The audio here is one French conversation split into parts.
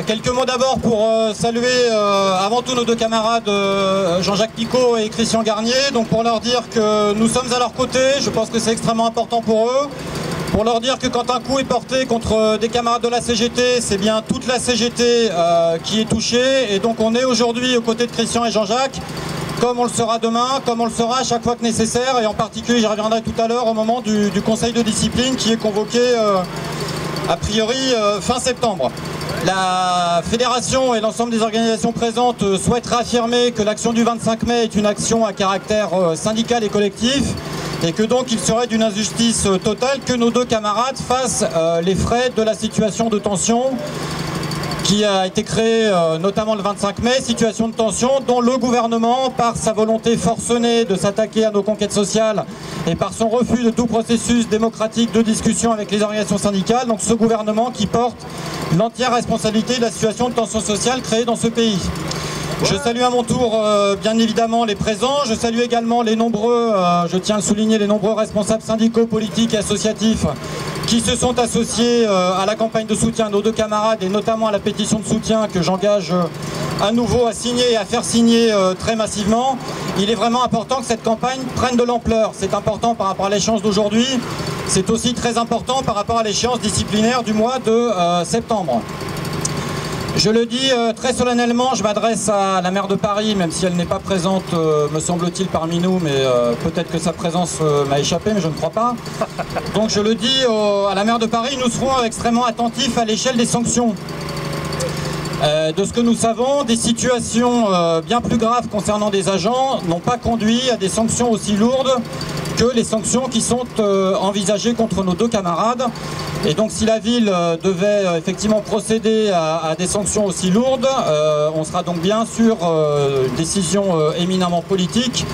Quelques mots d'abord pour saluer avant tout nos deux camarades Jean-Jacques Picot et Christian Garnier, donc pour leur dire que nous sommes à leur côté, je pense que c'est extrêmement important pour eux, pour leur dire que quand un coup est porté contre des camarades de la CGT, c'est bien toute la CGT qui est touchée, et donc on est aujourd'hui aux côtés de Christian et Jean-Jacques, comme on le sera demain, comme on le sera à chaque fois que nécessaire, et en particulier j'y reviendrai tout à l'heure au moment du conseil de discipline qui est convoqué a priori fin septembre. La fédération et l'ensemble des organisations présentes souhaitent réaffirmer que l'action du 25 mai est une action à caractère syndical et collectif, et que donc il serait d'une injustice totale que nos deux camarades fassent les frais de la situation de tension qui a été créée notamment le 25 mai, situation de tension dont le gouvernement, par sa volonté forcenée de s'attaquer à nos conquêtes sociales et par son refus de tout processus démocratique de discussion avec les organisations syndicales, donc ce gouvernement qui porte l'entière responsabilité de la situation de tension sociale créée dans ce pays. Je salue à mon tour bien évidemment les présents, je salue également les nombreux, je tiens à le souligner, les nombreux responsables syndicaux, politiques et associatifs qui se sont associés à la campagne de soutien à nos deux camarades et notamment à la pétition de soutien que j'engage à nouveau à signer et à faire signer très massivement. Il est vraiment important que cette campagne prenne de l'ampleur. C'est important par rapport à l'échéance d'aujourd'hui, c'est aussi très important par rapport à l'échéance disciplinaire du mois de septembre. Je le dis très solennellement, je m'adresse à la maire de Paris, même si elle n'est pas présente, me semble-t-il, parmi nous, mais peut-être que sa présence m'a échappé, mais je ne crois pas. Donc je le dis à la maire de Paris, nous serons extrêmement attentifs à l'échelle des sanctions. De ce que nous savons, des situations bien plus graves concernant des agents n'ont pas conduit à des sanctions aussi lourdes que les sanctions qui sont envisagées contre nos deux camarades. Et donc si la ville devait effectivement procéder à des sanctions aussi lourdes, on sera donc bien sur une décision éminemment politique.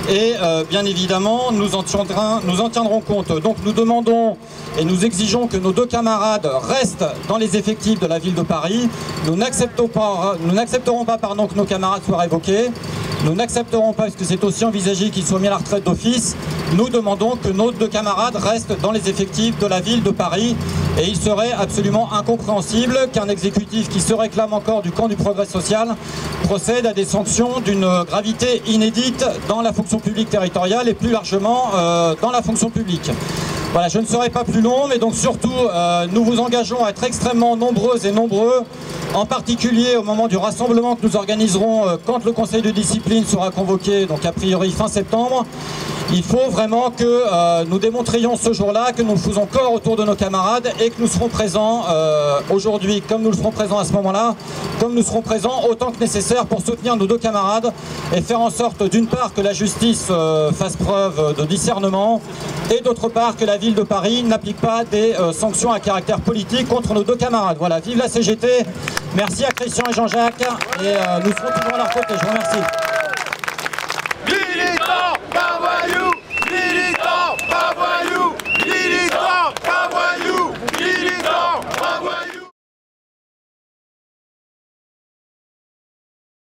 Et bien évidemment, nous en tiendrons compte. Donc nous demandons et nous exigeons que nos deux camarades restent dans les effectifs de la ville de Paris. Nous n'accepterons pas que nos camarades soient révoqués. Nous n'accepterons pas, parce que c'est aussi envisagé qu'ils soient mis à la retraite d'office. Nous demandons que nos deux camarades restent dans les effectifs de la ville de Paris. Et il serait absolument incompréhensible qu'un exécutif qui se réclame encore du camp du progrès social procède à des sanctions d'une gravité inédite dans la fonction publique territoriale et plus largement dans la fonction publique. Voilà, je ne serai pas plus long, mais donc surtout, nous vous engageons à être extrêmement nombreuses et nombreux, en particulier au moment du rassemblement que nous organiserons quand le conseil de discipline sera convoqué, donc a priori fin septembre. Il faut vraiment que nous démontrions ce jour-là que nous faisons corps autour de nos camarades et que nous serons présents aujourd'hui comme nous le serons présents à ce moment-là, comme nous serons présents autant que nécessaire pour soutenir nos deux camarades et faire en sorte d'une part que la justice fasse preuve de discernement et d'autre part que la ville de Paris n'applique pas des sanctions à caractère politique contre nos deux camarades. Voilà, vive la CGT, merci à Christian et Jean-Jacques et nous serons toujours à leur côté. Je vous remercie.